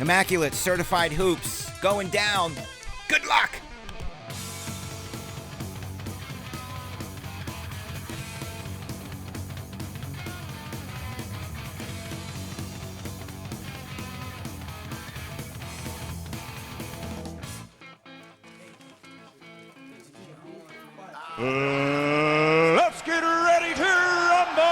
Immaculate Certified Hoops going down. Good luck. Let's get ready to rumble!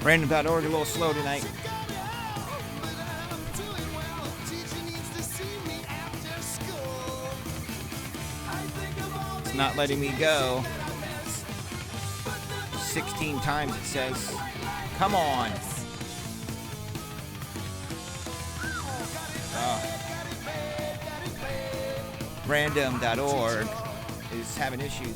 Random.org a little slow tonight. It's not letting me go. 16 times it says. Come on. Random.org is having issues.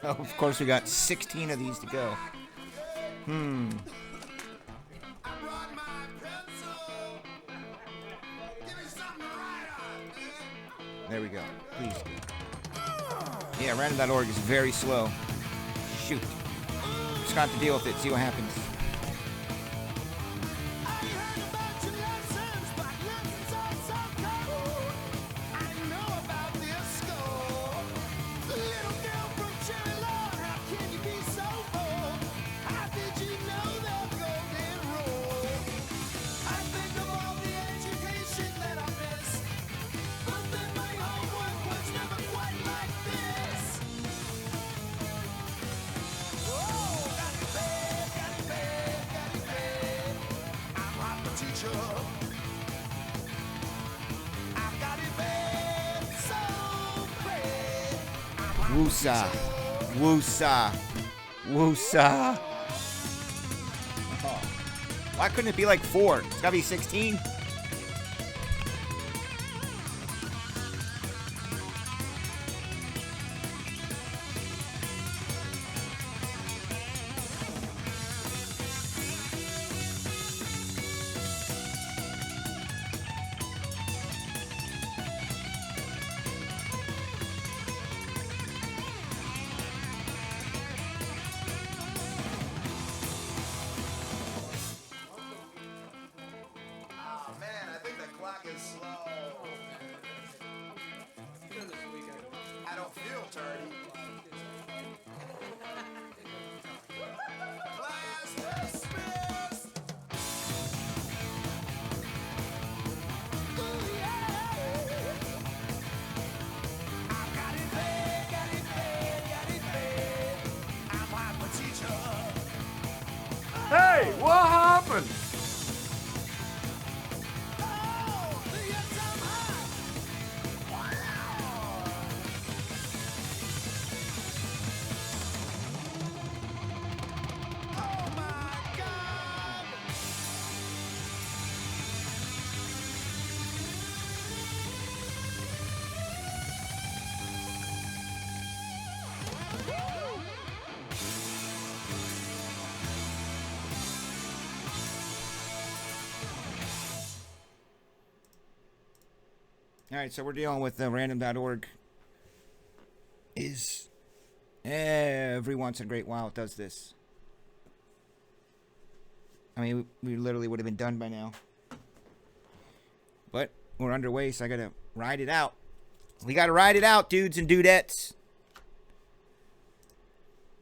Oh, of course, we got 16 of these to go. There we go. Please. Yeah, random.org is very slow. Shoot. Just got to deal with it. See what happens. Woosa. Woosa. Woosa. Oh. Why couldn't it be like 4? It's gotta be 16. Hey, what happened? All right, so we're dealing with random.org. Is every once in a great while it does this. I mean, we literally would have been done by now. But we're underway, so I got to ride it out. We got to ride it out, dudes and dudettes.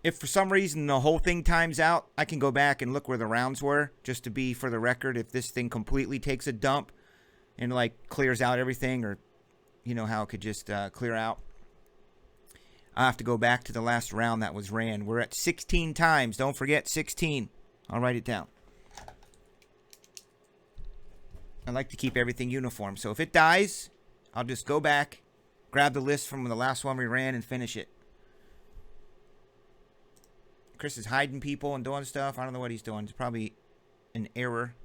If for some reason the whole thing times out, I can go back and look where the rounds were, just to be for the record, if this thing completely takes a dump and like clears out everything, or you know how it could just clear out. I have to go back to the last round that was ran. We're at 16 times. Don't forget 16. I'll write it down. I like to keep everything uniform. So if it dies, I'll just go back, grab the list from the last one we ran, and finish it. Chris is hiding people and doing stuff. I don't know what he's doing. It's probably an error.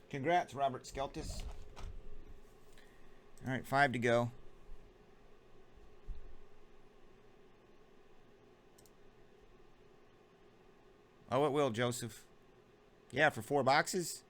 Congrats, Robert Skeltis. All right, 5 to go. Oh, it will, Joseph. Yeah, for 4 boxes.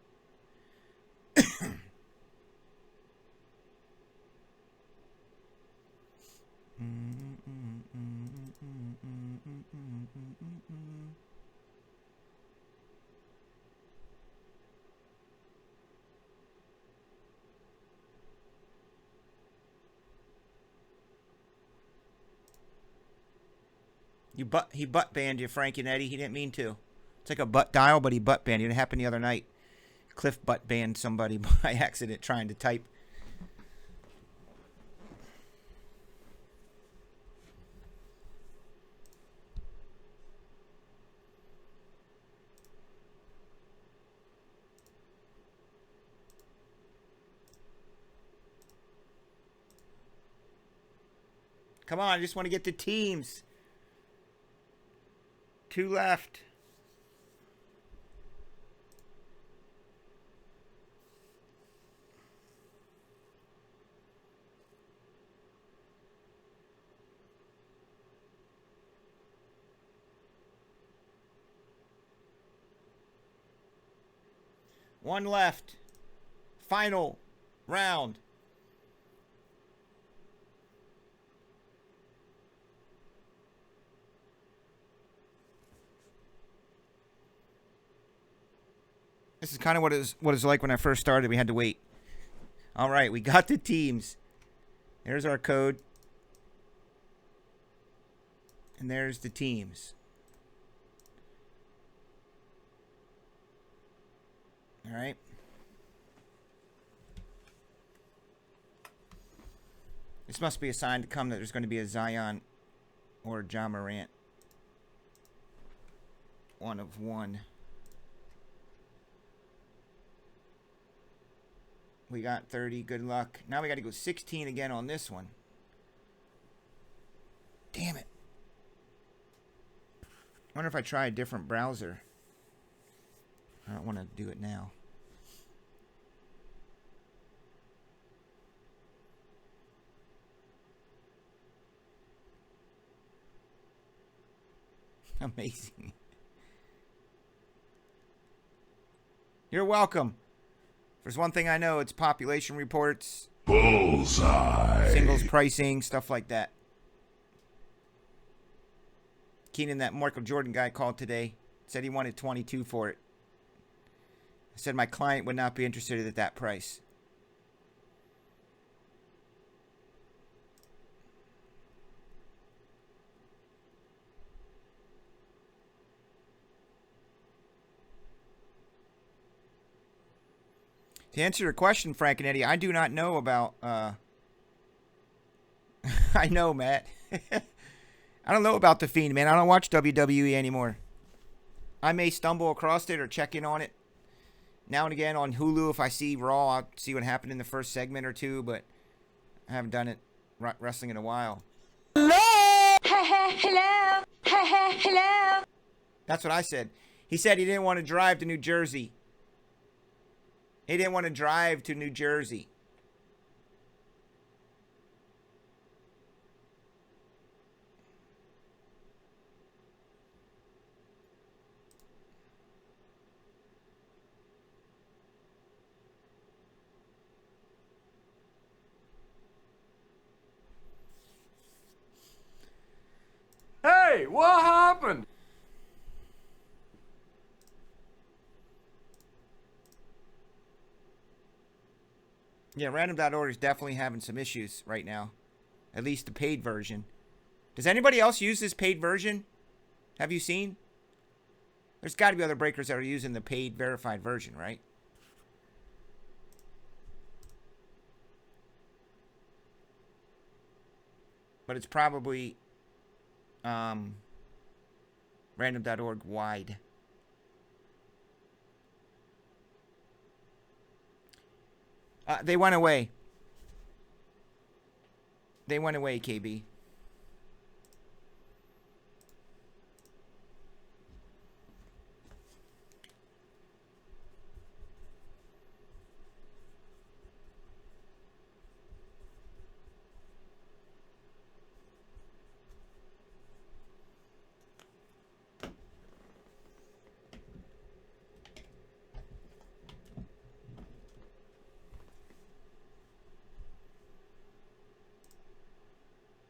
He butt banned you, Frank and Eddie. He didn't mean to. It's like a butt dial, but he butt banned you. It happened the other night. Cliff butt banned somebody by accident trying to type. Come on, I just want to get the teams. 2 left. One left. Final round. This is kind of what it's like when I first started. We had to wait. All right, we got the teams. There's our code. And there's the teams. All right. This must be a sign to come that there's going to be a Zion or a Ja Morant. 1 of 1. We got 30. Good luck. Now we got to go 16 again on this one. Damn it. I wonder if I try a different browser. I don't want to do it now. Amazing. You're welcome. If there's one thing I know, it's population reports. Bullseye. Singles pricing, stuff like that. Keenan, that Michael Jordan guy, called today. Said he wanted 22 for it. I said my client would not be interested at that price. To answer your question, Frank and Eddie, I do not know about... I know, Matt. I don't know about The Fiend, man. I don't watch WWE anymore. I may stumble across it or check in on it now and again on Hulu. If I see Raw, I'll see what happened in the first segment or two, but I haven't done it wrestling in a while. Hello! Hello! Hello! That's what I said. He said he didn't want to drive to New Jersey. He didn't want to drive to New Jersey. Hey, what happened? Yeah, Random.org is definitely having some issues right now. At least the paid version. Does anybody else use this paid version? Have you seen? There's got to be other breakers that are using the paid verified version, right? But it's probably random.org wide. They went away. They went away, KB.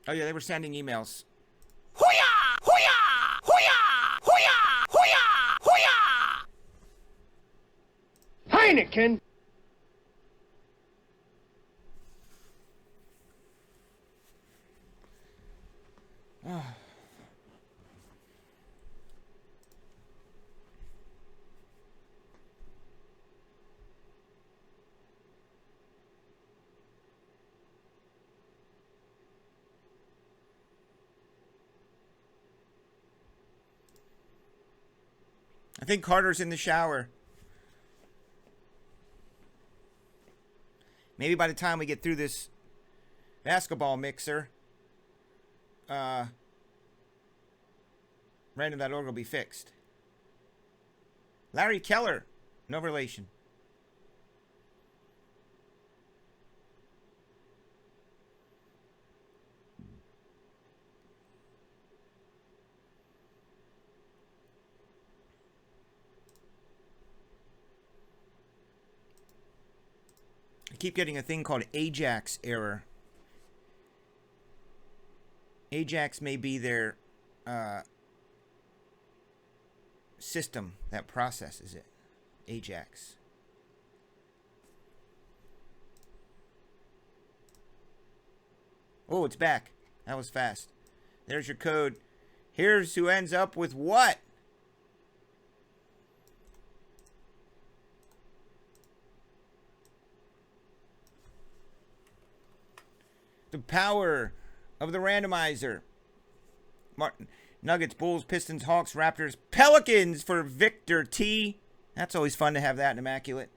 Oh, yeah, they were sending emails. Hoo-yah! Hoo-yah! Hoo-yah! Hoo-yah! Hoo-yah! Hoo-yah! Heineken! I think Carter's in the shower. Maybe by the time we get through this basketball mixer, random.org will be fixed. Larry Keller, no relation. I keep getting a thing called Ajax error. Ajax may be their system that processes it. Ajax. Oh, it's back. That was fast. There's your code. Here's who ends up with what? The power of the randomizer. Martin. Nuggets, Bulls, Pistons, Hawks, Raptors, Pelicans for Victor T. That's always fun to have that in Immaculate.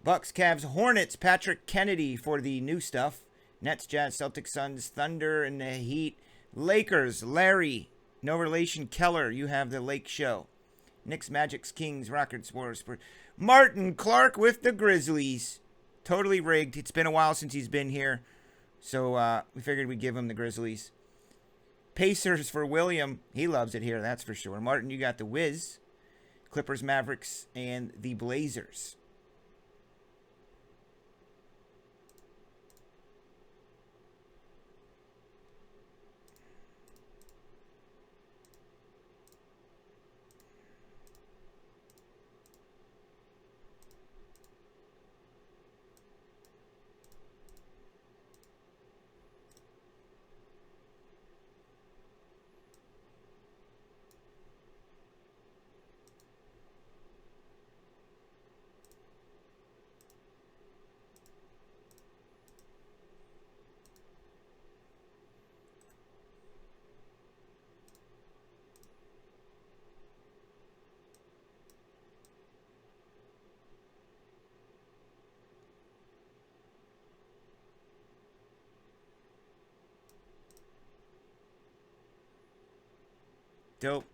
Bucks, Cavs, Hornets, Patrick Kennedy for the new stuff. Nets, Jazz, Celtics, Suns, Thunder, and the Heat. Lakers, Larry, no relation, Keller. You have the Lake Show. Knicks, Magics, Kings, Rockets, Warriors. Martin Clark with the Grizzlies. Totally rigged. It's been a while since he's been here. So we figured we'd give him the Grizzlies. Pacers for William. He loves it here, that's for sure. Martin, you got the Wiz. Clippers, Mavericks, and the Blazers. Dope.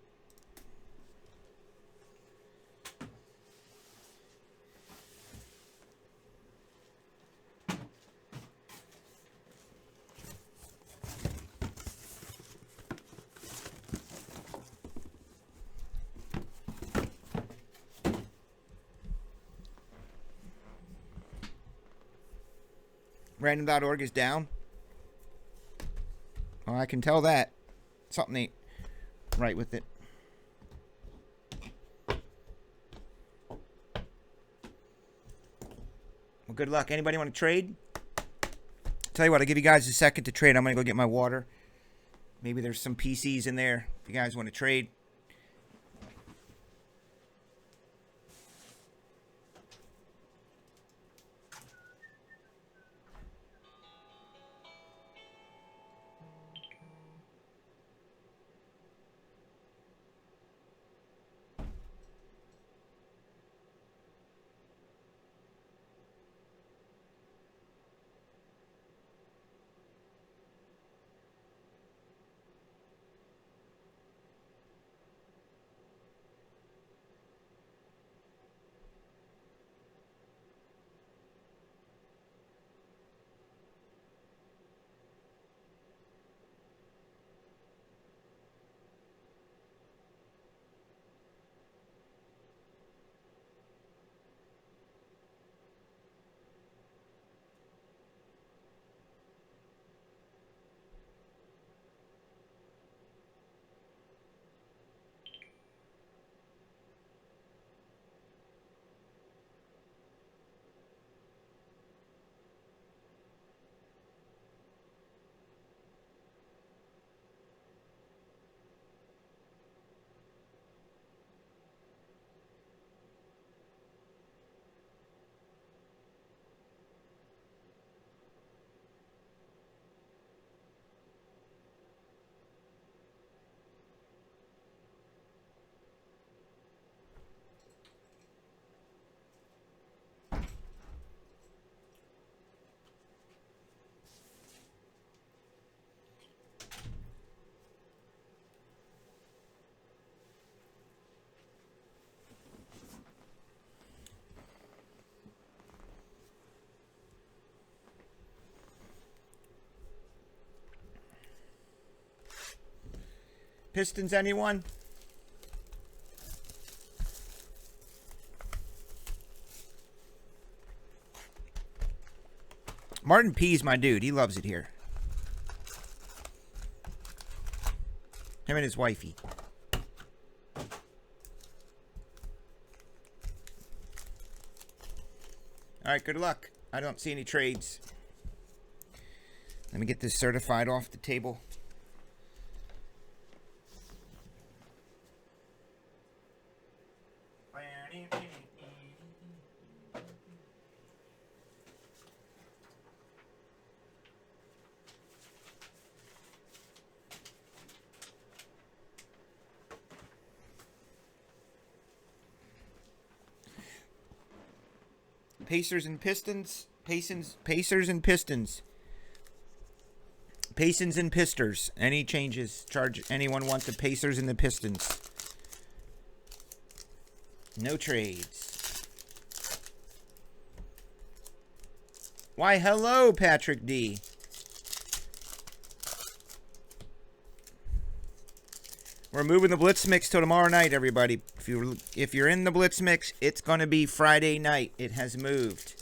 Random.org is down. Oh, I can tell that. Something ain't right with it. Well, good luck. Anybody want to trade? Tell you what, I'll give you guys a second to trade. I'm going to go get my water. Maybe there's some PCs in there if you guys want to trade. Pistons, anyone? Martin P's my dude. He loves it here. Him and his wifey. All right, good luck. I don't see any trades. Let me get this certified off the table. Pacers and Pistons. Pacers and Pistons. Pacers and Pisters. Any changes? Charge anyone want the Pacers and the Pistons? No trades. Why, hello, Patrick D. We're moving the Blitz Mix till tomorrow night, everybody. If you're in the Blitz Mix, it's going to be Friday night. It has moved.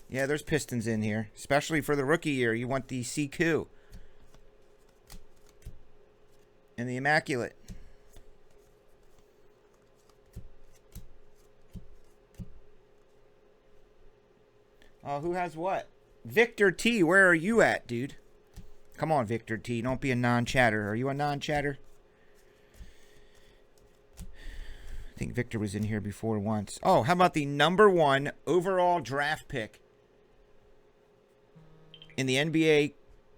Yeah, there's Pistons in here, especially for the rookie year. You want the CQ and the Immaculate. Who has what? Victor T, where are you at, dude? Come on, Victor T. Don't be a non-chatter. Are you a non-chatter? I think Victor was in here before once. Oh, how about the #1 overall draft pick in the NBA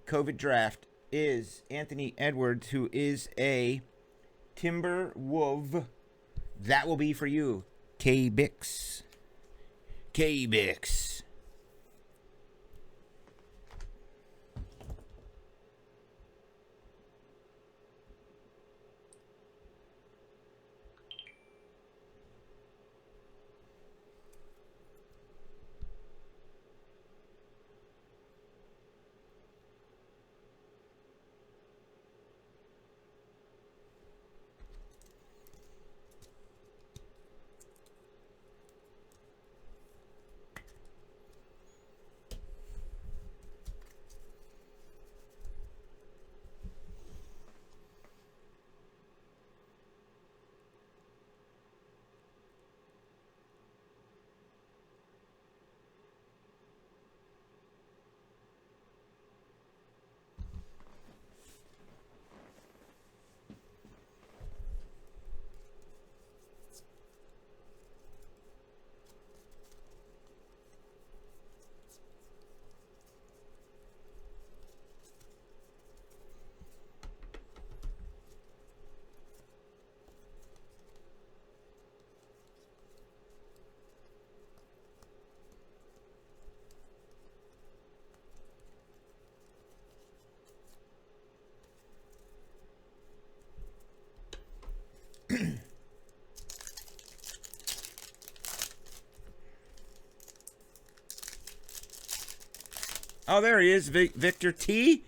COVID draft is Anthony Edwards, who is a Timberwolf. That will be for you, K-Bix. K-Bix. Oh, there he is, Victor T.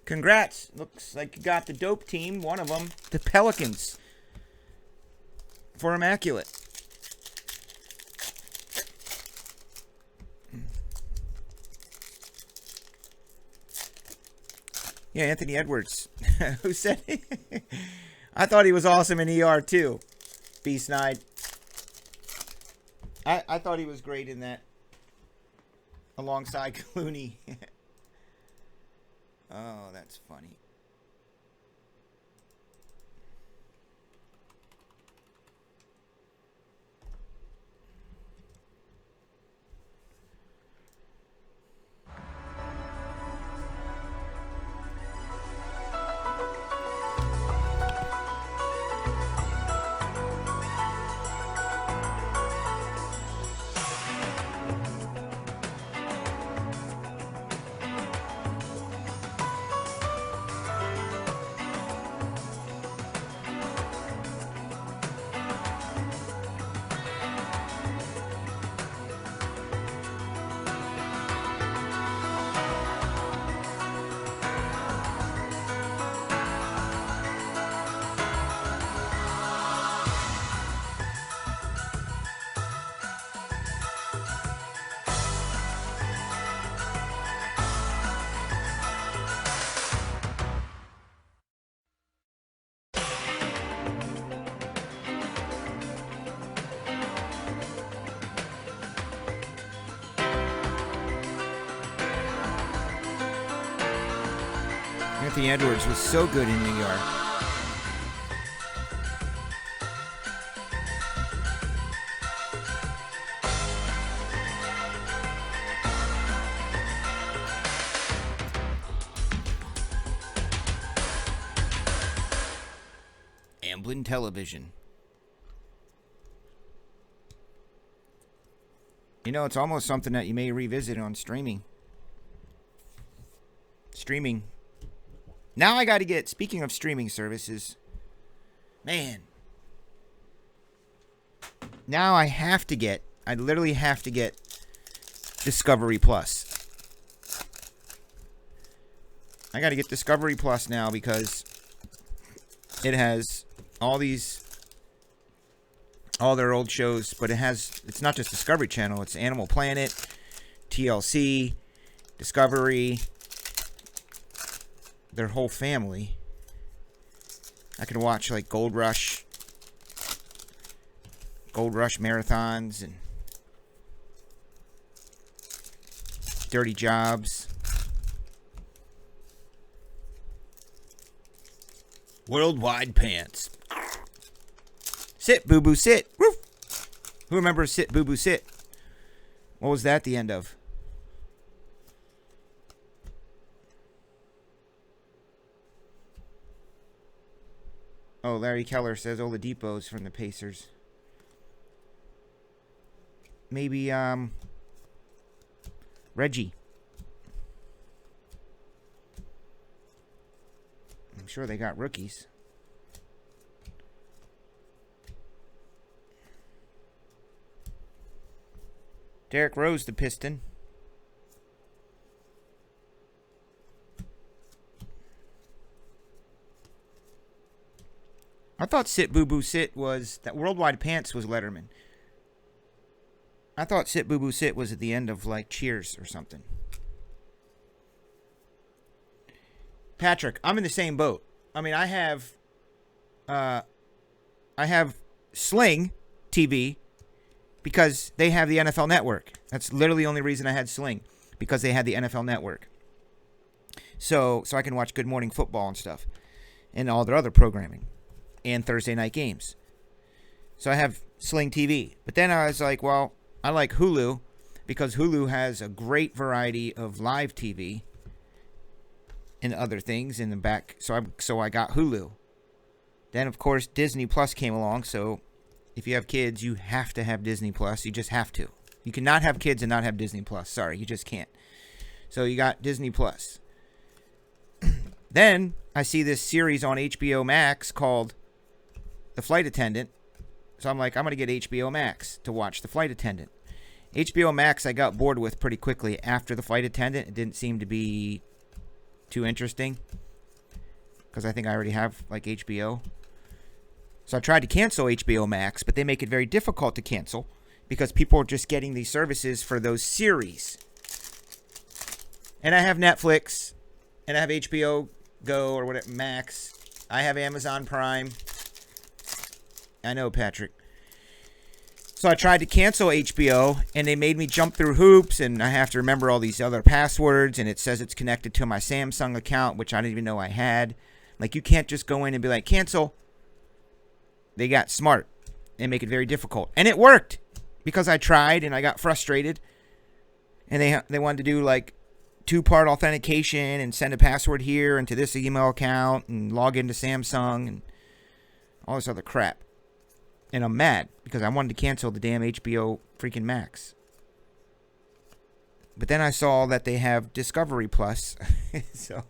Congrats. Looks like you got the dope team, one of them, the Pelicans, for Immaculate. Yeah, Anthony Edwards. Who said it? I thought he was awesome in ER too. B-Snide. I thought he was great in that. Alongside Clooney. Oh, that's funny. Anthony Edwards was so good in New York. Amblin Television. You know, it's almost something that you may revisit on streaming. Streaming. Now I got to get, speaking of streaming services, man. Now I literally have to get Discovery Plus. I got to get Discovery Plus now because it has all their old shows, but it's not just Discovery Channel, it's Animal Planet, TLC, Discovery, their whole family. I can watch like Gold Rush marathons and Dirty Jobs, Worldwide Pants. Sit, boo boo, sit. Woof. Who remembers Sit, boo boo, sit? What was that the end of? Oh, Larry Keller says Oladipo's from the Pacers. Maybe, Reggie. I'm sure they got rookies. Derrick Rose, the Piston. I thought Sit Boo Boo Sit was... That Worldwide Pants was Letterman. I thought Sit Boo Boo Sit was at the end of, like, Cheers or something. Patrick, I'm in the same boat. I mean, I have Sling TV because they have the NFL Network. That's literally the only reason I had Sling, because they had the NFL Network. So I can watch Good Morning Football and stuff and all their other programming and Thursday night games. So I have Sling TV. But then I was like, well, I like Hulu because Hulu has a great variety of live TV and other things in the back. So I got Hulu. Then, of course, Disney Plus came along. So if you have kids, you have to have Disney Plus. You just have to. You cannot have kids and not have Disney Plus. Sorry, you just can't. So you got Disney Plus. Then I see this series on HBO Max called The Flight Attendant. So I'm like, I'm going to get HBO Max to watch The Flight Attendant. HBO Max I got bored with pretty quickly after The Flight Attendant. It didn't seem to be too interesting because I think I already have like HBO. So I tried to cancel HBO Max, but they make it very difficult to cancel because people are just getting these services for those series. And I have Netflix, and I have HBO Go or whatever, Max. I have Amazon Prime. I know, Patrick. So I tried to cancel HBO, and they made me jump through hoops, and I have to remember all these other passwords, and it says it's connected to my Samsung account, which I didn't even know I had. Like, you can't just go in and be like, cancel. They got smart and make it very difficult. And it worked because I tried, and I got frustrated. And they wanted to do, like, 2-part authentication and send a password here and to this email account and log into Samsung and all this other crap. And I'm mad because I wanted to cancel the damn HBO freaking Max. But then I saw that they have Discovery Plus. So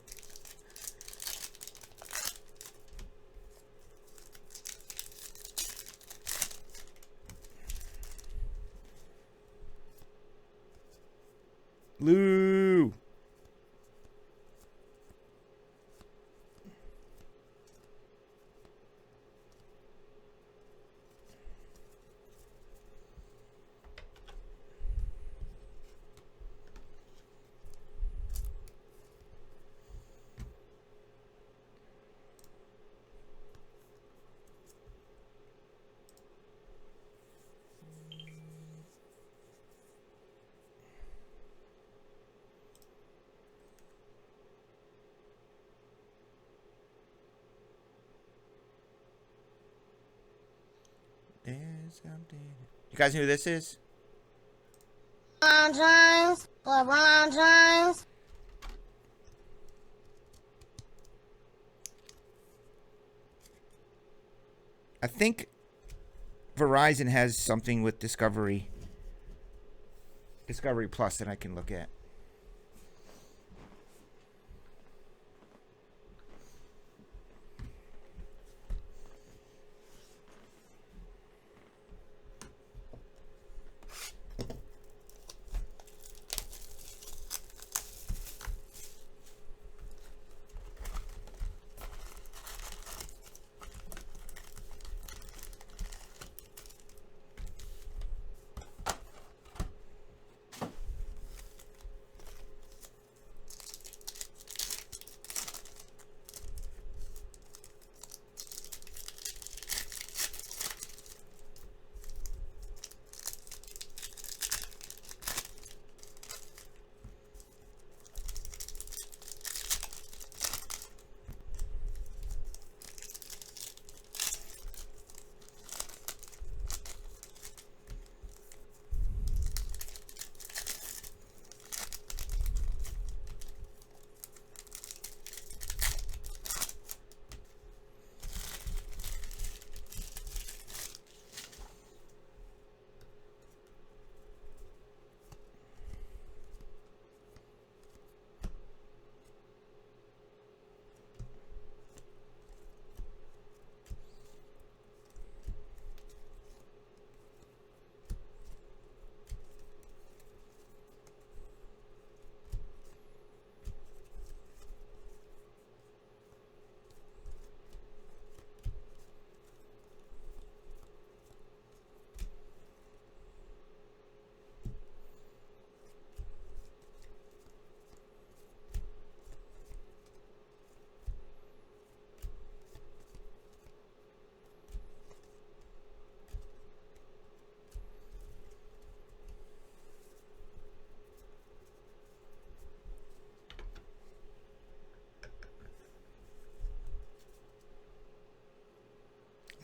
Lou. You guys know who this is? LeBron James. I think Verizon has something with Discovery Plus that I can look at.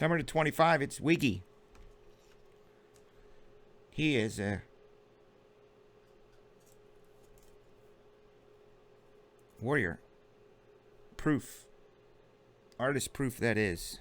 Number 25, it's Wiggy. He is a warrior. Proof. Artist proof, that is.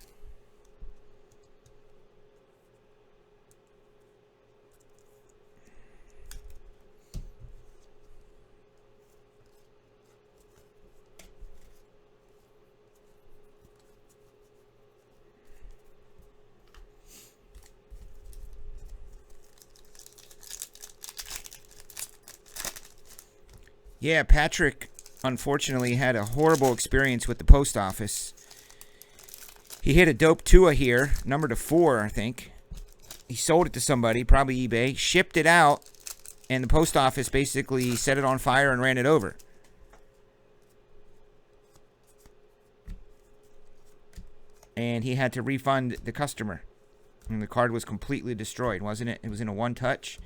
Yeah, Patrick, unfortunately, had a horrible experience with the post office. He hit a dope Tua here, number to 4, I think. He sold it to somebody, probably eBay, shipped it out, and the post office basically set it on fire and ran it over. And he had to refund the customer. And the card was completely destroyed, wasn't it? It was in a one-touch.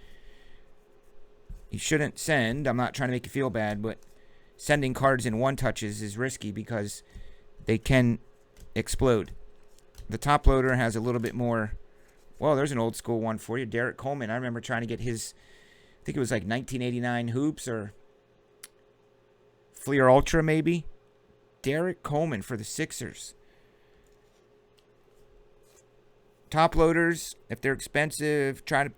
You shouldn't send. I'm not trying to make you feel bad, but sending cards in one touches is risky because they can explode. The top loader has a little bit more. Well, there's an old school one for you. Derek Coleman. I remember trying to get his, I think it was like 1989 Hoops or Fleer Ultra maybe. Derek Coleman for the Sixers. Top loaders, if they're expensive, try to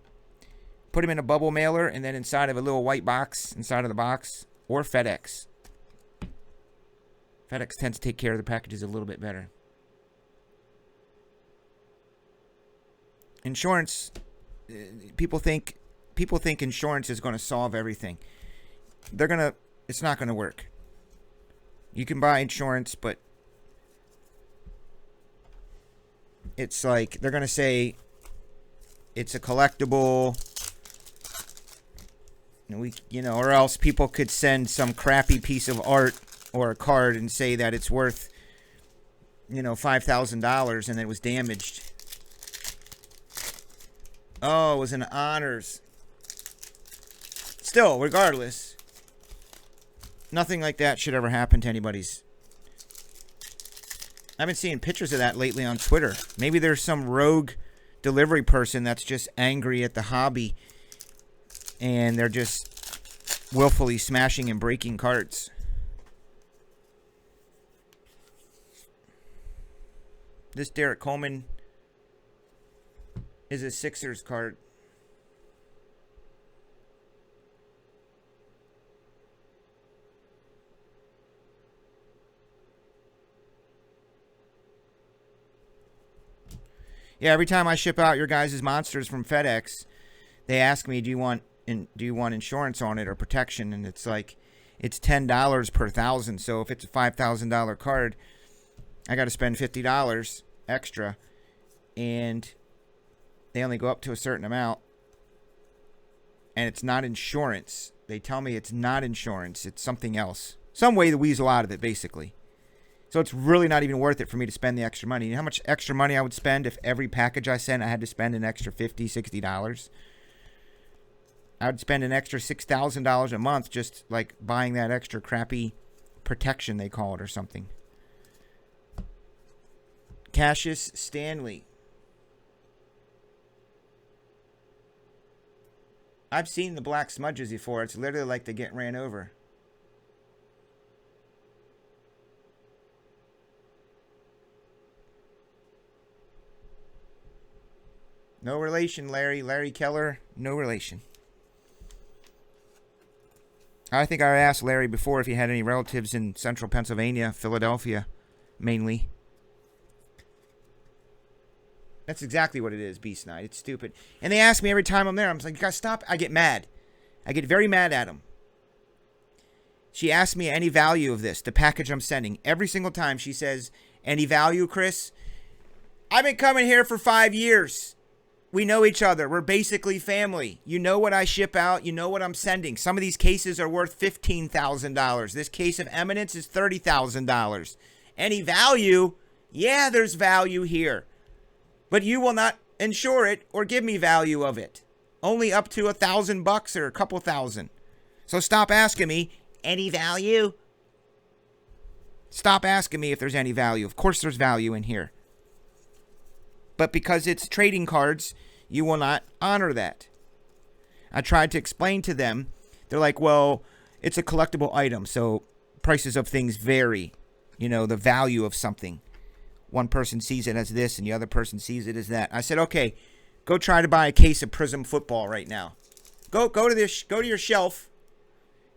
put them in a bubble mailer and then inside of a little white box inside of the box, or FedEx. FedEx tends to take care of the packages a little bit better. Insurance, people think insurance is going to solve everything. It's not going to work. You can buy insurance, but it's like they're going to say it's a collectible. Or else people could send some crappy piece of art or a card and say that it's worth, $5,000 and it was damaged. Oh, it was an honors. Still, regardless, nothing like that should ever happen to anybody's. I've been seeing pictures of that lately on Twitter. Maybe there's some rogue delivery person that's just angry at the hobby, and they're just willfully smashing and breaking carts. This Derek Coleman is a Sixers card. Yeah, every time I ship out your guys' monsters from FedEx, they ask me, do you want insurance on it or protection? And it's like, it's $10 per 1,000. So if it's a $5,000 card, I got to spend $50 extra, and they only go up to a certain amount, and it's not insurance. They tell me it's not insurance. It's something else. Some way to weasel out of it, basically. So it's really not even worth it for me to spend the extra money. You know how much extra money I would spend if every package I sent I had to spend an extra $50, $60? I would spend an extra $6,000 a month just like buying that extra crappy protection, they call it, or something. Cassius Stanley. I've seen the black smudges before. It's literally like they get ran over. No relation, Larry. Larry Keller, no relation. I think I asked Larry before if he had any relatives in central Pennsylvania, Philadelphia, mainly. That's exactly what it is, Beast Knight. It's stupid. And they ask me every time I'm there. I'm like, you gotta stop. I get mad. I get very mad at them. She asked me any value of this, the package I'm sending. Every single time she says, any value, Chris? I've been coming here for 5 years. We know each other. We're basically family. You know what I ship out. You know what I'm sending. Some of these cases are worth $15,000. This case of Eminence is $30,000. Any value? Yeah, there's value here. But you will not insure it or give me value of it. Only up to $1,000 or a couple thousand. So stop asking me, any value? Stop asking me if there's any value. Of course there's value in here. But because it's trading cards, you will not honor that. I tried to explain to them. They're like, well, it's a collectible item, so prices of things vary. You know, the value of something. One person sees it as this, and the other person sees it as that. I said, okay, go try to buy a case of Prism football right now. Go to your shelf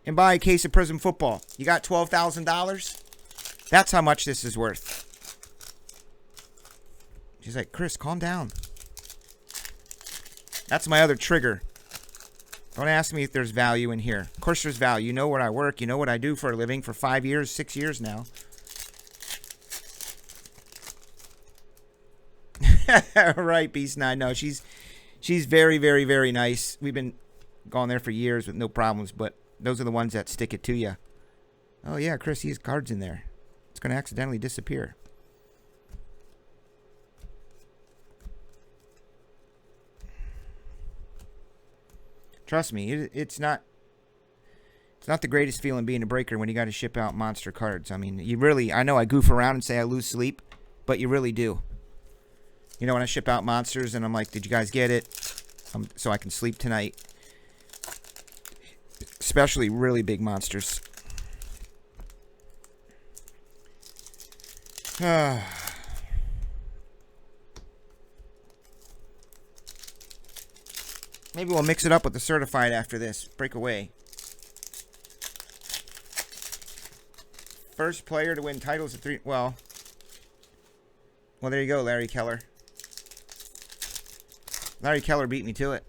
and buy a case of Prism football. You got $12,000? That's how much this is worth. She's like, Chris, calm down. That's my other trigger. Don't ask me if there's value in here. Of course there's value. You know where I work. You know what I do for a living for 5 years, 6 years now. Right, Beast Nine. No, she's very, very, very nice. We've been going there for years with no problems, but those are the ones that stick it to you. Oh, yeah, Chris, he has cards in there. It's going to accidentally disappear. Trust me, it's not the greatest feeling being a breaker when you got to ship out monster cards. I mean, you really, I know I goof around and say I lose sleep, but you really do. You know, when I ship out monsters and I'm like, did you guys get it? So I can sleep tonight. Especially really big monsters. Maybe we'll mix it up with the certified after this. Break away. First player to win titles at 3. Well, there you go, Larry Keller. Larry Keller beat me to it.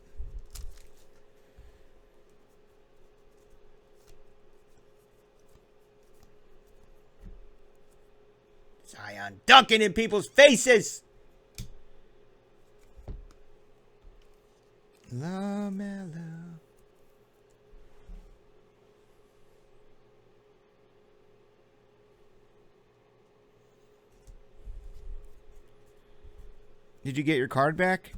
Zion dunking in people's faces. LaMelo. Did you get your card back?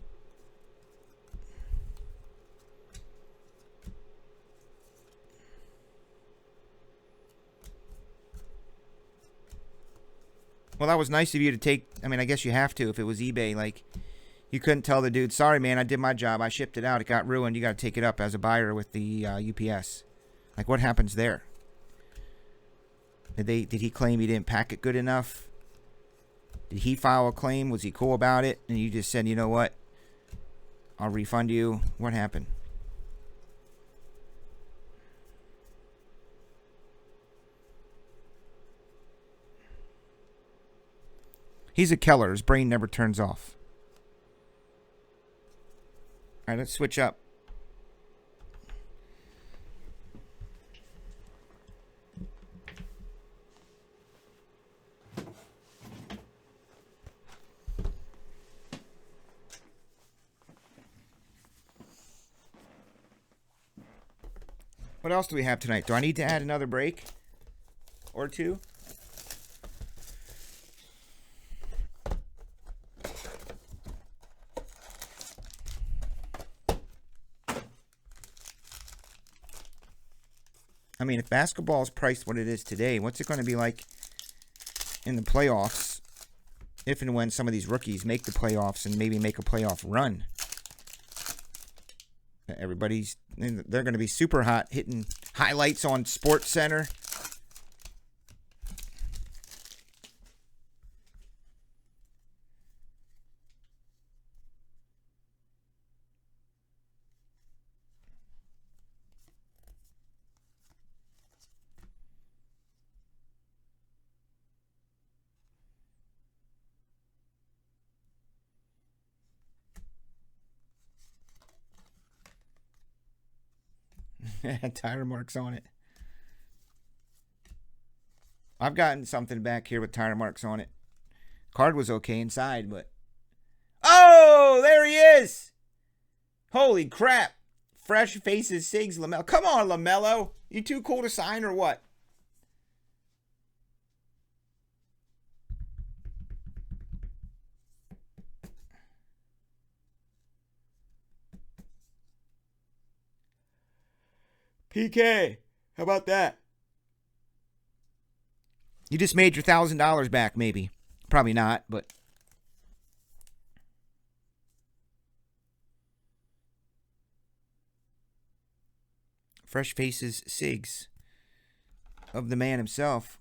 Well, that was nice of you to take. I mean, I guess you have to if it was eBay. Like, You couldn't tell the dude, sorry, man, I did my job. I shipped it out. It got ruined. You got to take it up as a buyer with the UPS. Like, what happens there? Did he claim he didn't pack it good enough? Did he file a claim? Was he cool about it? And you just said, you know what? I'll refund you. What happened? He's a Keller. His brain never turns off. All right, let's switch up. What else do we have tonight? Do I need to add another break or two? I mean, if basketball is priced what it is today, what's it going to be like in the playoffs if and when some of these rookies make the playoffs and maybe make a playoff run? They're going to be super hot, hitting highlights on Sports Center. Tire marks on it. I've gotten something back here with tire marks on it. Card was okay inside, but... Oh, there he is! Holy crap. Fresh faces, Sigs, LaMelo. Come on, LaMelo. You too cool to sign or what? PK, how about that? You just made your $1,000 back, maybe. Probably not, but... Fresh faces, Sigs. Of the man himself,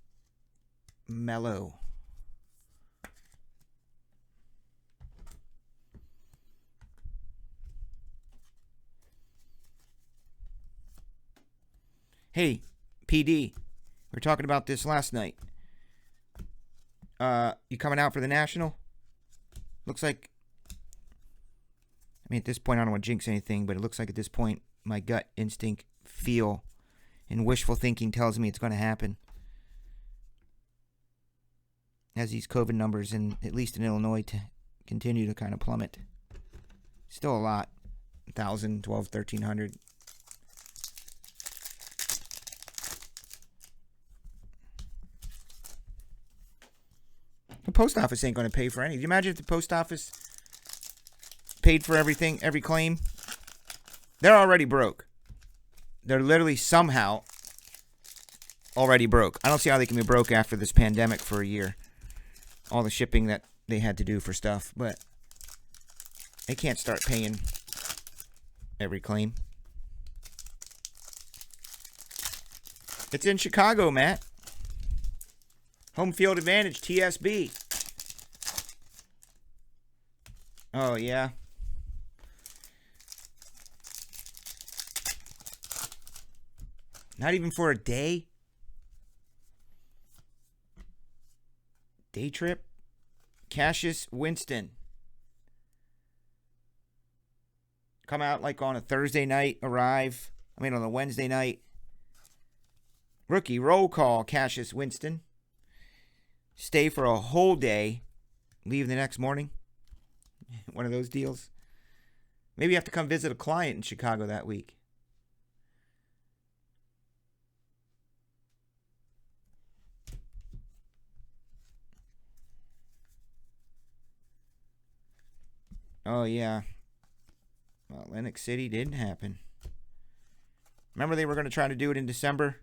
Mello. Hey, PD, we were talking about this last night. You coming out for the National? Looks like, I mean, at this point, I don't want to jinx anything, but it looks like at this point, my gut instinct, feel, and wishful thinking tells me it's going to happen. As these COVID numbers, at least in Illinois, to continue to kind of plummet. Still a lot. 1,000, 12, 1,300. The post office ain't going to pay for any. Do you imagine if the post office paid for everything, every claim? They're already broke. They're literally somehow already broke. I don't see how they can be broke after this pandemic for a year. All the shipping that they had to do for stuff. But they can't start paying every claim. It's in Chicago, Matt. Home field advantage, TSB. Oh, yeah. Not even for a day? Day trip? Cassius Winston. Come out like on a Thursday night, on a Wednesday night. Rookie roll call, Cassius Winston. Stay for a whole day, leave the next morning. One of those deals. Maybe you have to come visit a client in Chicago that week. Oh, yeah. Well, Atlantic City didn't happen. Remember they were going to try to do it in December?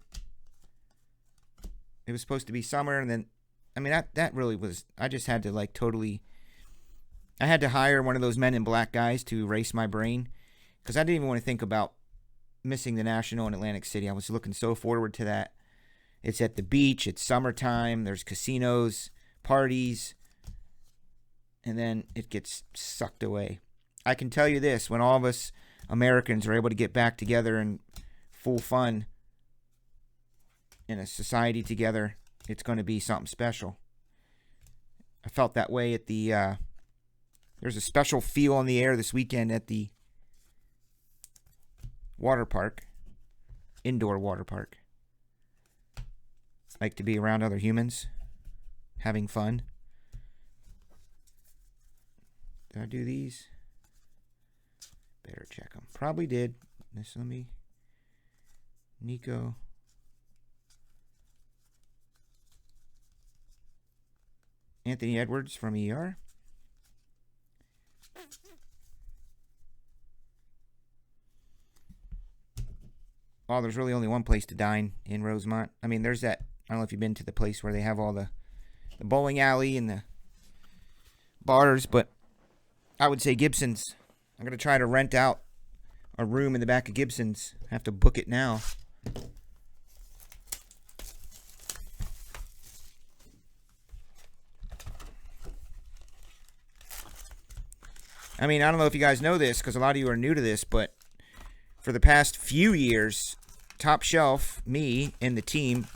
It was supposed to be summer, and then... I mean, that really was... I just had to, like, totally I had to hire one of those men in black guys to erase my brain because I didn't even want to think about missing the National in Atlantic City. I was looking so forward to that. It's at the beach. It's summertime. There's casinos, parties, and then it gets sucked away. I can tell you this, when all of us Americans are able to get back together in full fun in a society together, it's going to be something special. I felt that way at the, there's a special feel in the air this weekend at the water park, indoor water park. Like to be around other humans, having fun. Did I do these? Better check them. Probably did. This, let me. Nico. Anthony Edwards from ER. Oh, there's really only one place to dine in Rosemont. I mean, there's that. I don't know if you've been to the place where they have all the bowling alley and the bars, but I would say Gibson's. I'm going to try to rent out a room in the back of Gibson's. I have to book it now. I mean, I don't know if you guys know this because a lot of you are new to this, but for the past few years, Top Shelf, me, and the team,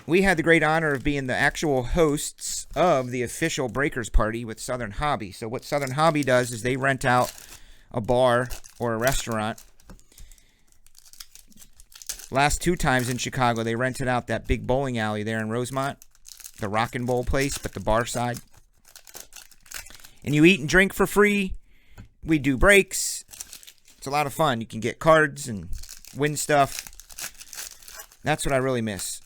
we had the great honor of being the actual hosts of the official Breakers Party with Southern Hobby. So what Southern Hobby does is they rent out a bar or a restaurant. Last 2 times in Chicago, they rented out that big bowling alley there in Rosemont, the Rock and Bowl place, but the bar side. And you eat and drink for free. We do breaks. It's a lot of fun. You can get cards and win stuff. That's what I really miss.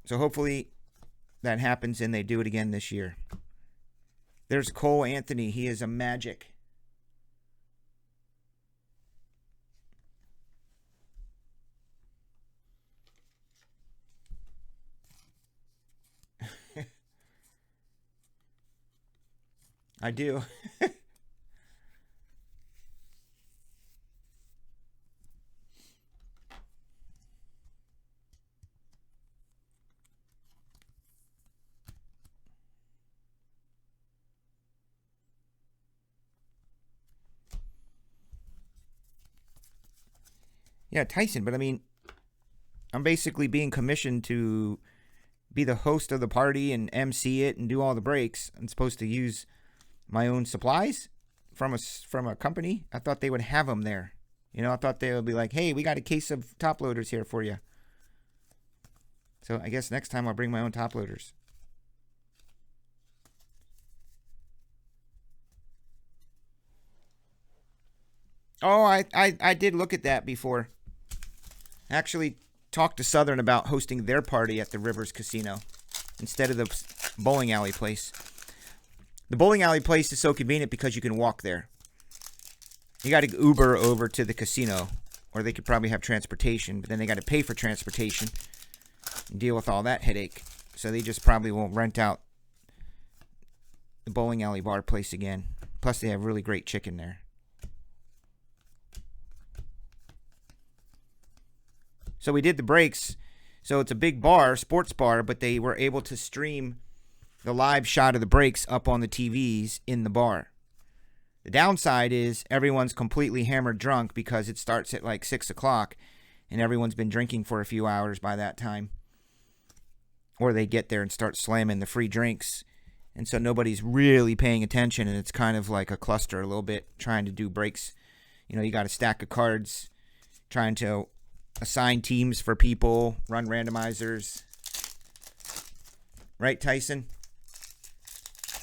So hopefully that happens and they do it again this year. There's Cole Anthony. He is a magic. I do. Yeah, Tyson, but I mean, I'm basically being commissioned to be the host of the party and MC it and do all the breaks. I'm supposed to use my own supplies from a company. I thought they would have them there. You know, I thought they would be like, hey, we got a case of top loaders here for you. So I guess next time I'll bring my own top loaders. Oh, I did look at that before. Actually talked to Southern about hosting their party at the Rivers Casino instead of the bowling alley place. The bowling alley place is so convenient because you can walk there. You got to Uber over to the casino, or they could probably have transportation, but then they got to pay for transportation and deal with all that headache. So they just probably won't rent out the bowling alley bar place again. Plus they have really great chicken there. So we did the breaks. So it's a big bar, sports bar, but they were able to stream the live shot of the breaks up on the TVs in the bar. The downside is everyone's completely hammered drunk because it starts at like 6 o'clock and everyone's been drinking for a few hours by that time. Or they get there and start slamming the free drinks. And so nobody's really paying attention and it's kind of like a cluster a little bit trying to do breaks. You know, you got a stack of cards trying to assign teams for people, run randomizers. Right, Tyson?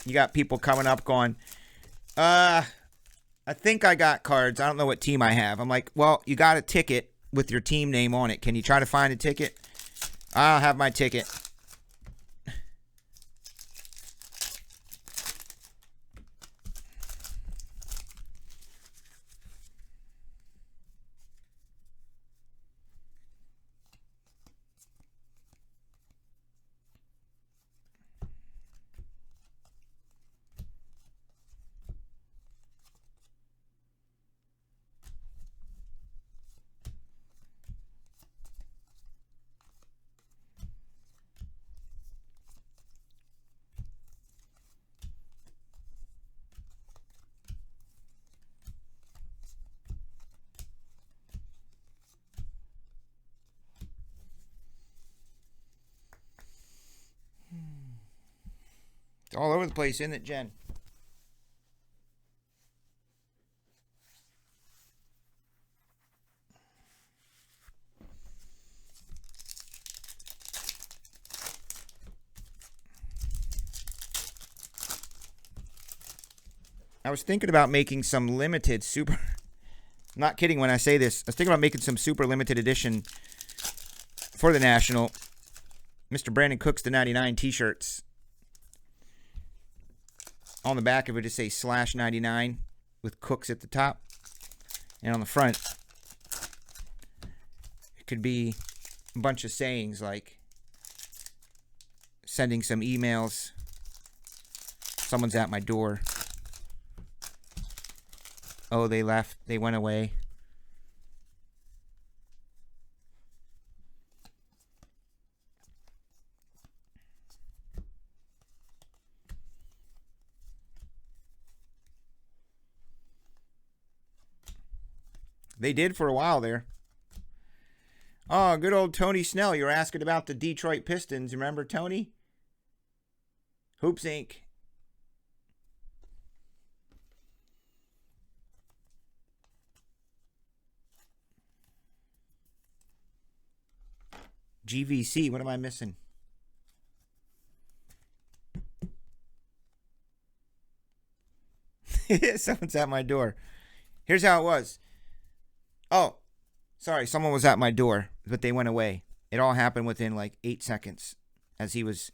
You got people coming up going, I think I got cards. I don't know what team I have. I'm like, well, you got a ticket with your team name on it. Can you try to find a ticket? I'll have my ticket. all over the place, isn't it, Jen? I was thinking about making some limited super... I'm not kidding when I say this. I was thinking about making some super limited edition for the National. Mr. Brandon Cooks the 99 t-shirts. On the back, it would just say /99 with Cooks at the top. And on the front, it could be a bunch of sayings like sending some emails. Someone's at my door. Oh, they left. They went away. They did for a while there. Oh, good old Tony Snell. You were asking about the Detroit Pistons. Remember Tony? Hoops Inc. GVC, what am I missing? Someone's at my door. Here's how it was. Oh, sorry, someone was at my door, but they went away. It all happened within like 8 seconds as he was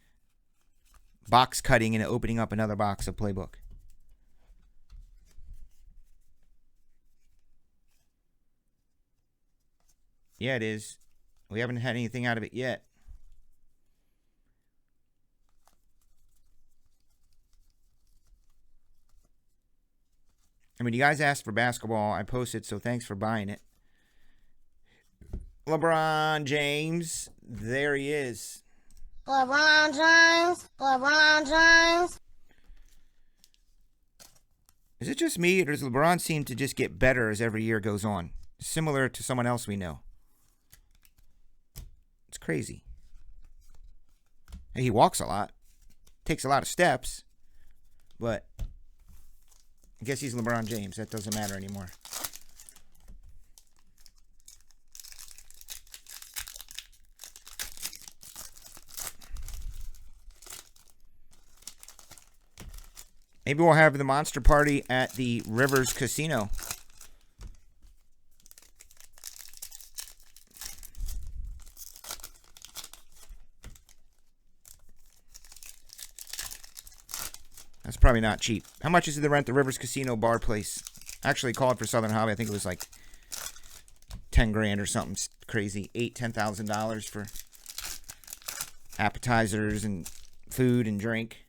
box cutting and opening up another box of Playbook. Yeah, it is. We haven't had anything out of it yet. I mean, you guys asked for basketball. I posted, so thanks for buying it. LeBron James. There he is. LeBron James. LeBron James. Is it just me, or does LeBron seem to just get better as every year goes on? Similar to someone else we know. It's crazy. He walks a lot. Takes a lot of steps. But I guess he's LeBron James. That doesn't matter anymore. Maybe we'll have the monster party at the Rivers Casino. That's probably not cheap. How much is it to rent the Rivers Casino bar place? I actually called for Southern Hobby. I think it was like 10 grand or something crazy. $10,000 for appetizers and food and drink.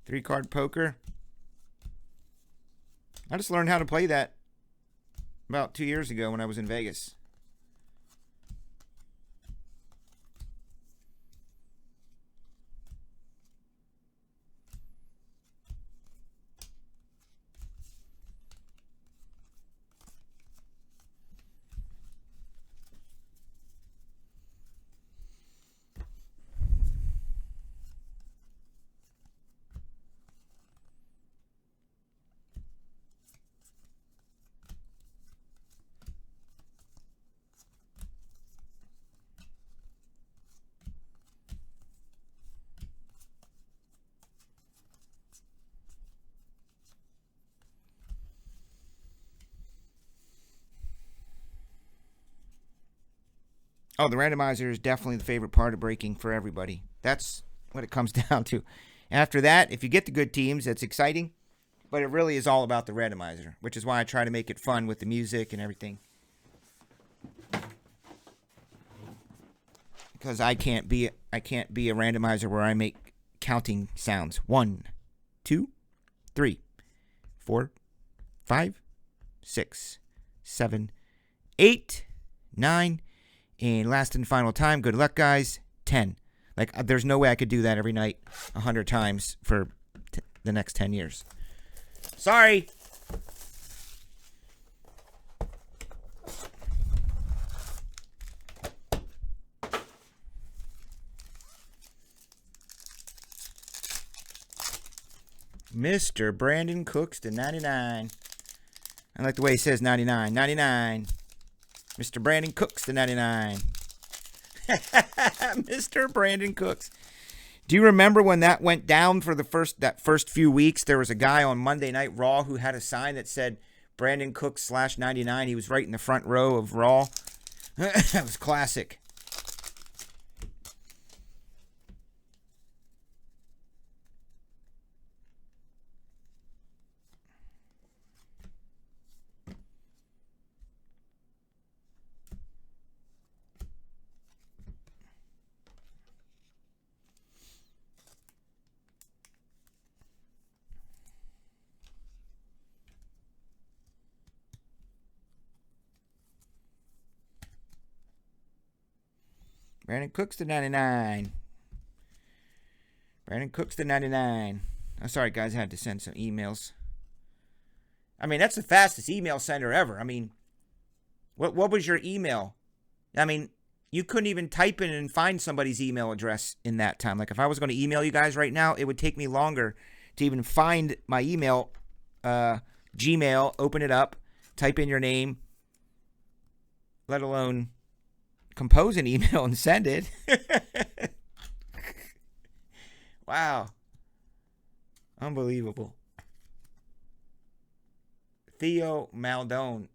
Three-card poker. I just learned how to play that about 2 years ago when I was in Vegas. Oh, the randomizer is definitely the favorite part of breaking for everybody. That's what it comes down to. After that, if you get the good teams, that's exciting. But it really is all about the randomizer, which is why I try to make it fun with the music and everything. Because I can't be a randomizer where I make counting sounds. 1, 2, 3, 4, 5, 6, 7, 8, 9, and last and final time, good luck, guys, 10. Like, there's no way I could do that every night 100 times for the next 10 years. Sorry. Mr. Brandon Cooks to 99. I like the way he says 99. 99. Mr. Brandon Cooks to 99. Mr. Brandon Cooks. Do you remember when that went down for that first few weeks? There was a guy on Monday Night Raw who had a sign that said Brandon Cooks /99. He was right in the front row of Raw. That was classic. Brandon Cooks to 99. Brandon Cooks to 99. I'm sorry, guys. I had to send some emails. I mean, that's the fastest email sender ever. I mean, what was your email? I mean, you couldn't even type in and find somebody's email address in that time. Like, if I was going to email you guys right now, it would take me longer to even find my email, Gmail, open it up, type in your name, let alone compose an email and send it. Wow. Unbelievable. Theo Maldone.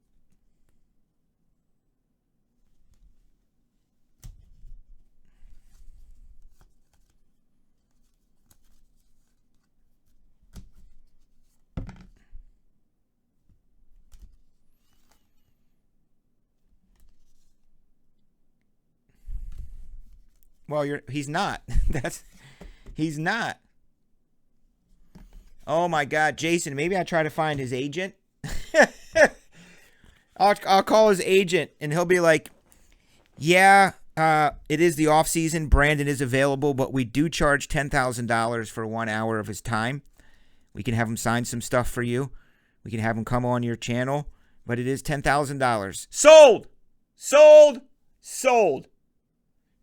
Well, he's not. He's not. Oh my God, Jason, maybe I try to find his agent. I'll call his agent and he'll be like, yeah, it is the off season. Brandon is available, but we do charge $10,000 for 1 hour of his time. We can have him sign some stuff for you. We can have him come on your channel, but it is $10,000. Sold! Sold! Sold!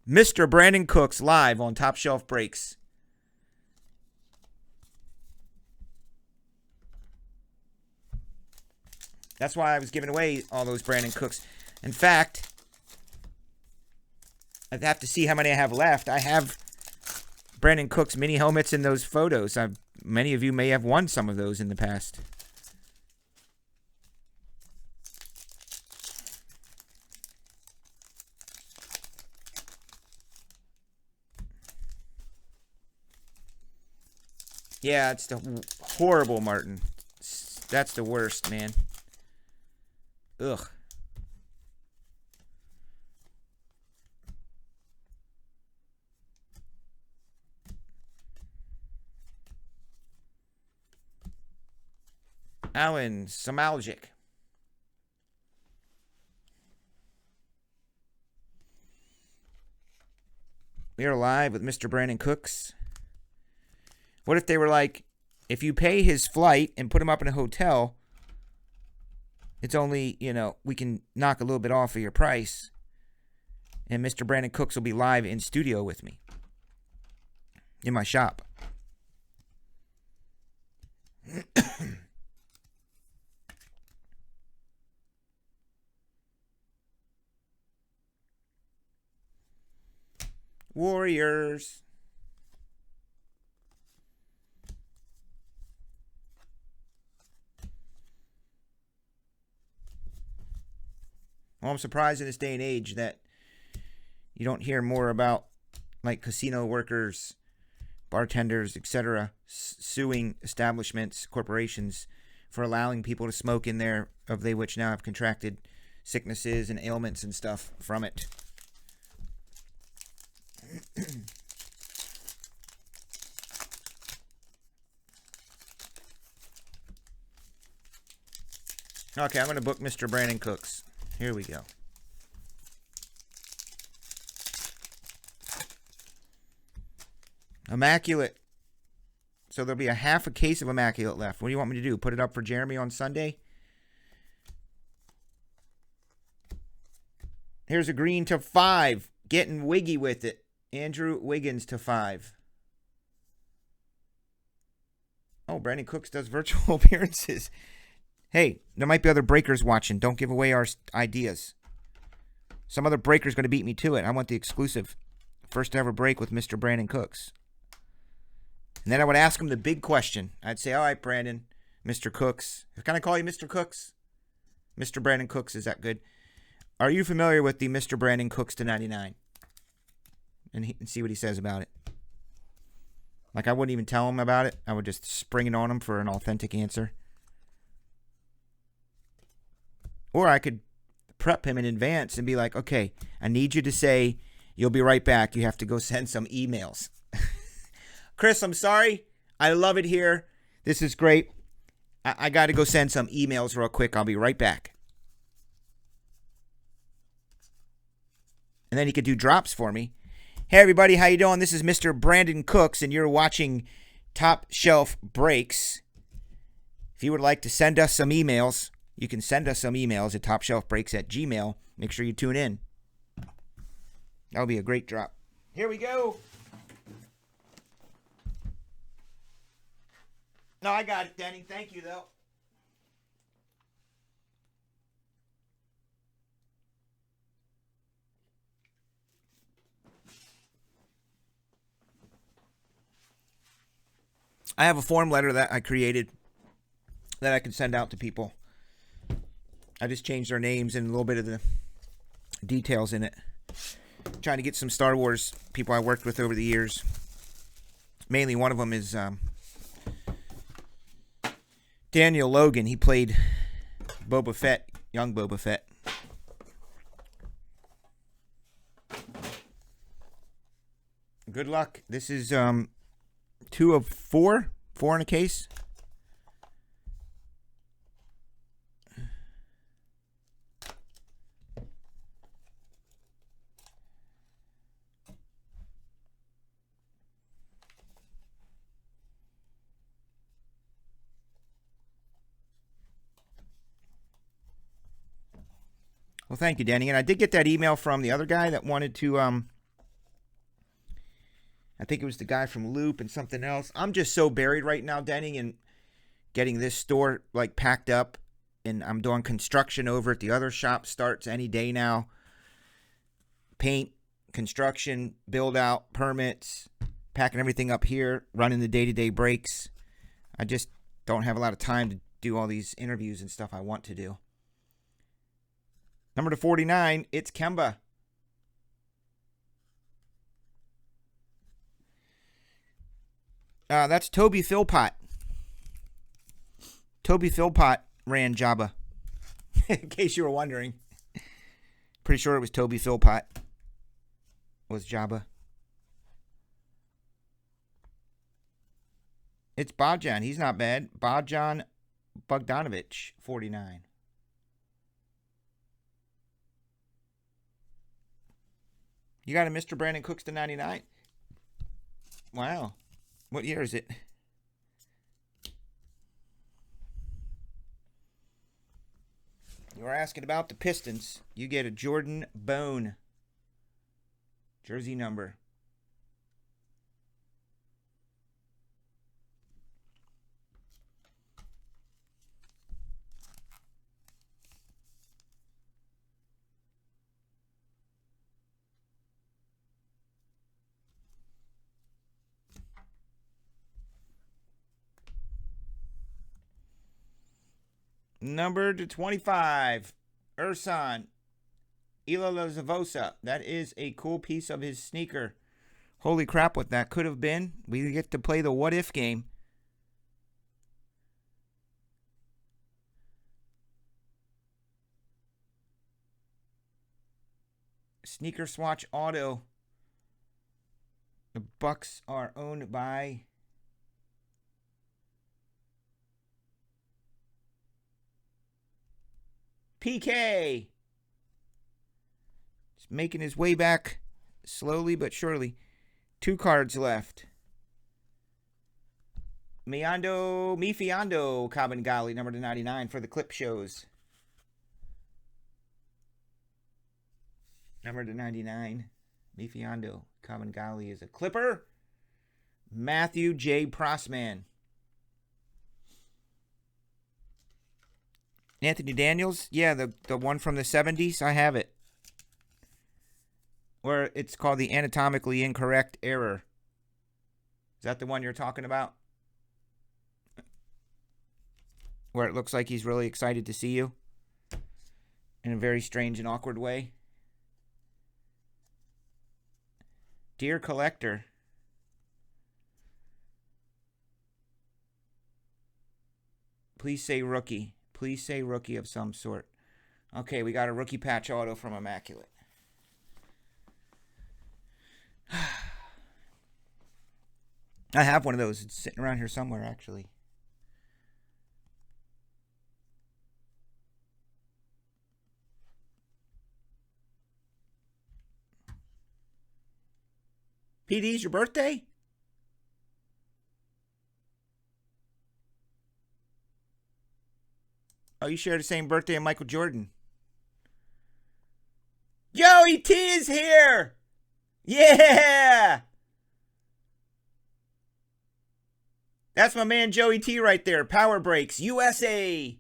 Mr. Brandon Cooks live on Top Shelf Breaks. That's why I was giving away all those Brandon Cooks. In fact, I'd have to see how many I have left. I have Brandon Cooks mini helmets in those photos. Many of you may have won some of those in the past. Yeah, it's the horrible, Martin. That's the worst, man. Ugh. Alan Samaljic. We are live with Mr. Brandon Cooks. What if they were like, if you pay his flight and put him up in a hotel, it's only, we can knock a little bit off of your price. And Mr. Brandon Cooks will be live in studio with me. In my shop. Warriors. Well, I'm surprised in this day and age that you don't hear more about like casino workers, bartenders, etc., suing establishments, corporations for allowing people to smoke in there, of they which now have contracted sicknesses and ailments and stuff from it. Okay, I'm going to book Mr. Brandon Cooks. Here we go. Immaculate. So there'll be a half a case of Immaculate left. What do you want me to do? Put it up for Jeremy on Sunday? Here's a green to 5. Getting wiggy with it. Andrew Wiggins to 5. Oh, Brandon Cooks does virtual appearances. Hey, there might be other breakers watching. Don't give away our ideas. Some other breaker's going to beat me to it. I want the exclusive. First ever break with Mr. Brandon Cooks. And then I would ask him the big question. I'd say, all right, Brandon, Mr. Cooks. Can I call you Mr. Cooks? Mr. Brandon Cooks, is that good? Are you familiar with the Mr. Brandon Cooks to 99? And see what he says about it. Like, I wouldn't even tell him about it. I would just spring it on him for an authentic answer. Or I could prep him in advance and be like, okay, I need you to say you'll be right back. You have to go send some emails. Chris, I'm sorry. I love it here. This is great. I got to go send some emails real quick. I'll be right back. And then he could do drops for me. Hey, everybody. How you doing? This is Mr. Brandon Cooks, and you're watching Top Shelf Breaks. If you would like to send us some emails, you can send us some emails at topshelfbreaks@gmail.com. Make sure you tune in. That'll be a great drop. Here we go. No, I got it, Denny. Thank you, though. I have a form letter that I created that I can send out to people. I just changed their names and a little bit of the details in it. Trying to get some Star Wars people I worked with over the years. Mainly one of them is Daniel Logan. He played Boba Fett, young Boba Fett. Good luck. This is 2 of 4. 4 in a case. Well, thank you, Danny. And I did get that email from the other guy that wanted to, I think it was the guy from Loop and something else. I'm just so buried right now, Danny, in getting this store, like, packed up. And I'm doing construction over at the other shop. Starts any day now. Paint, construction, build out, permits, packing everything up here, running the day-to-day breaks. I just don't have a lot of time to do all these interviews and stuff I want to do. Number to 49, it's Kemba. That's Toby Philpott. Toby Philpott ran Jabba. In case you were wondering. Pretty sure it was Toby Philpott was Jabba. It's Bojan. He's not bad. Bojan Bogdanovic, 49. You got a Mr. Brandon Cooks to 99? Wow. What year is it? You were asking about the Pistons. You get a Jordan Bone jersey number. Number to 25, Ersan Ilyasova. That is a cool piece of his sneaker. Holy crap, what that could have been. We get to play the what if game. Sneaker Swatch Auto. The Bucks are owned by PK. Just making his way back slowly but surely. 2 cards left. Mifiando Cabangali, number 99 for the clip shows. Number 99, Mifiando Cabangali is a clipper. Matthew J. Prossman. Anthony Daniels, yeah, the one from the 70s, I have it. Where it's called the anatomically incorrect error. Is that the one you're talking about? Where it looks like he's really excited to see you in a very strange and awkward way. Dear collector, please say rookie. Please say rookie of some sort. Okay, we got a rookie patch auto from Immaculate. I have one of those. It's sitting around here somewhere, actually. PD's your birthday? Oh, you share the same birthday as Michael Jordan. Joey T is here! Yeah! That's my man Joey T right there. Power Breaks, USA.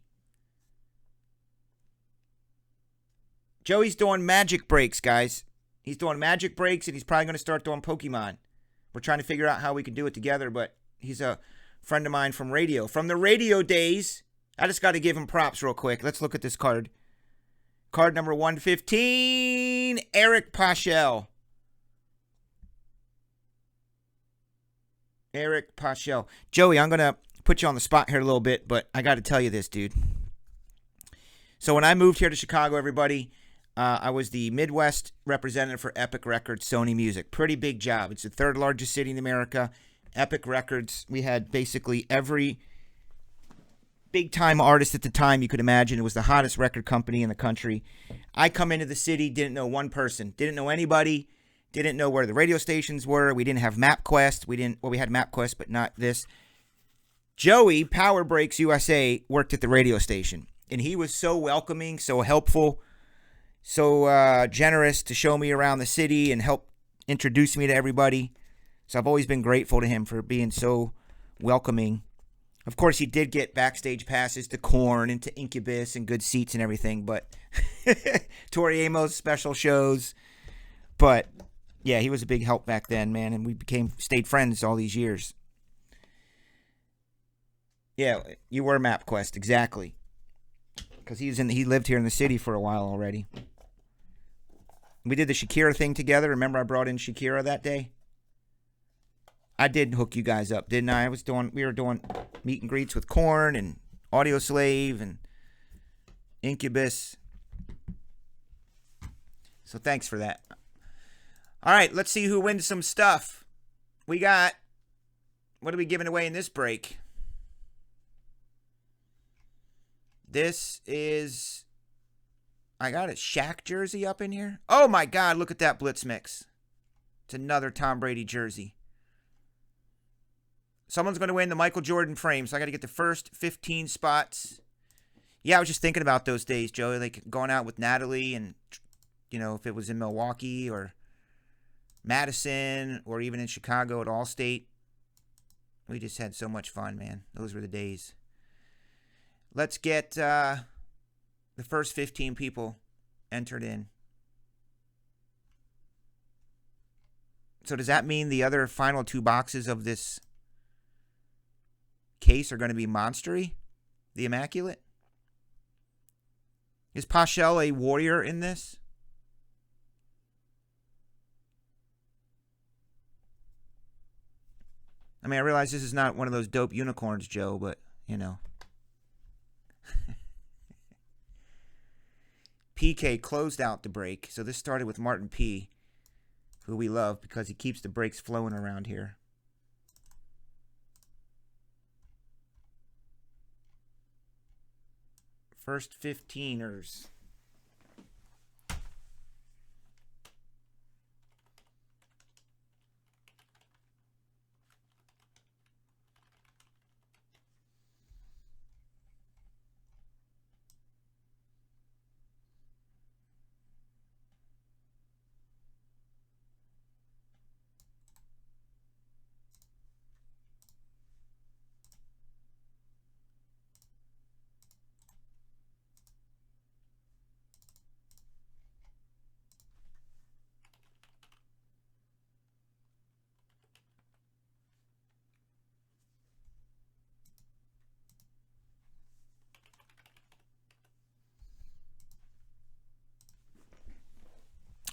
Joey's doing magic breaks, guys. He's doing magic breaks, and he's probably going to start doing Pokemon. We're trying to figure out how we can do it together, but he's a friend of mine from radio. From the radio days, I just got to give him props real quick. Let's look at this card. Card number 115, Eric Paschal. Eric Paschal. Joey, I'm going to put you on the spot here a little bit, but I got to tell you this, dude. So when I moved here to Chicago, everybody, I was the Midwest representative for Epic Records, Sony Music. Pretty big job. It's the 3rd largest city in America. Epic Records, we had basically every big-time artist at the time you could imagine. It was the hottest record company in the country. I come into the city, didn't know one person, didn't know anybody, didn't know where the radio stations were. We didn't have MapQuest. We had MapQuest, but not this. Joey, Power Breaks USA, worked at the radio station, and he was so welcoming, so helpful, so generous to show me around the city and help introduce me to everybody. So I've always been grateful to him for being so welcoming. Of course, he did get backstage passes to Korn and to Incubus and good seats and everything, but Tori Amos special shows. But yeah, he was a big help back then, man, and we stayed friends all these years. Yeah, you were MapQuest, exactly, because he lived here in the city for a while already. We did the Shakira thing together. Remember, I brought in Shakira that day. I did hook you guys up, didn't I? We were doing meet and greets with Korn and Audioslave and Incubus. So thanks for that. All right, let's see who wins some stuff. What are we giving away in this break? This is, I got a Shaq jersey up in here. Oh my God, look at that Blitz mix. It's another Tom Brady jersey. Someone's going to win the Michael Jordan frame, so I got to get the first 15 spots. Yeah, I was just thinking about those days, Joey, like going out with Natalie and, if it was in Milwaukee or Madison or even in Chicago at Allstate. We just had so much fun, man. Those were the days. Let's get the first 15 people entered in. So does that mean the other final 2 boxes of this case are going to be monstery? The Immaculate? Is Paschal a warrior in this? I mean, I realize this is not one of those dope unicorns, Joe, but, PK closed out the break. So this started with Martin P., who we love because he keeps the breaks flowing around here. First 15ers.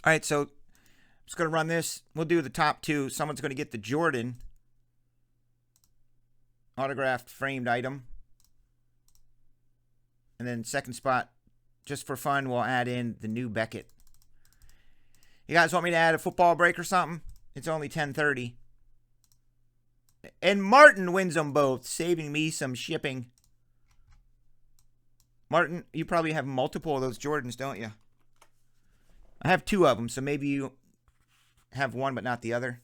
All right, so I'm just going to run this. We'll do the top two. Someone's going to get the Jordan autographed framed item. And then second spot, just for fun, we'll add in the new Beckett. You guys want me to add a football break or something? It's only 10:30. And Martin wins them both, saving me some shipping. Martin, you probably have multiple of those Jordans, don't you? I have 2 of them, so maybe you have one but not the other.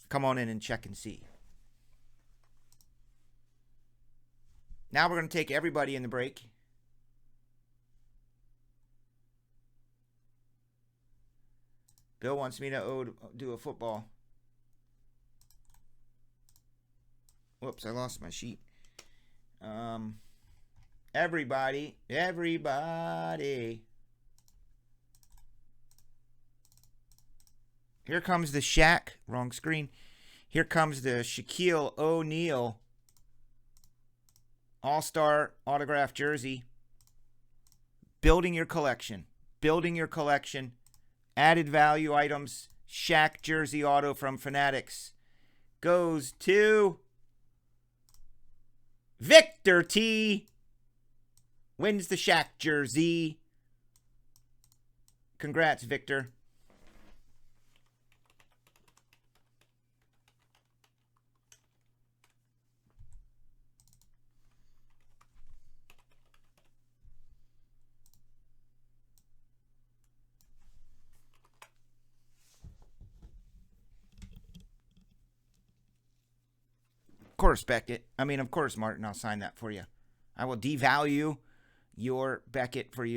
Come on in and check and see. Now we're going to take everybody in the break. Bill wants me to do a football. Whoops, I lost my sheet. Everybody. Here comes the Shaq. Wrong screen. Here comes the Shaquille O'Neal All-Star autograph jersey. Building your collection. Added value items. Shaq jersey auto from Fanatics goes to Victor T. Wins the Shaq jersey. Congrats, Victor. Of course, Beckett. Of course, Martin, I'll sign that for you. I will devalue your Beckett for you.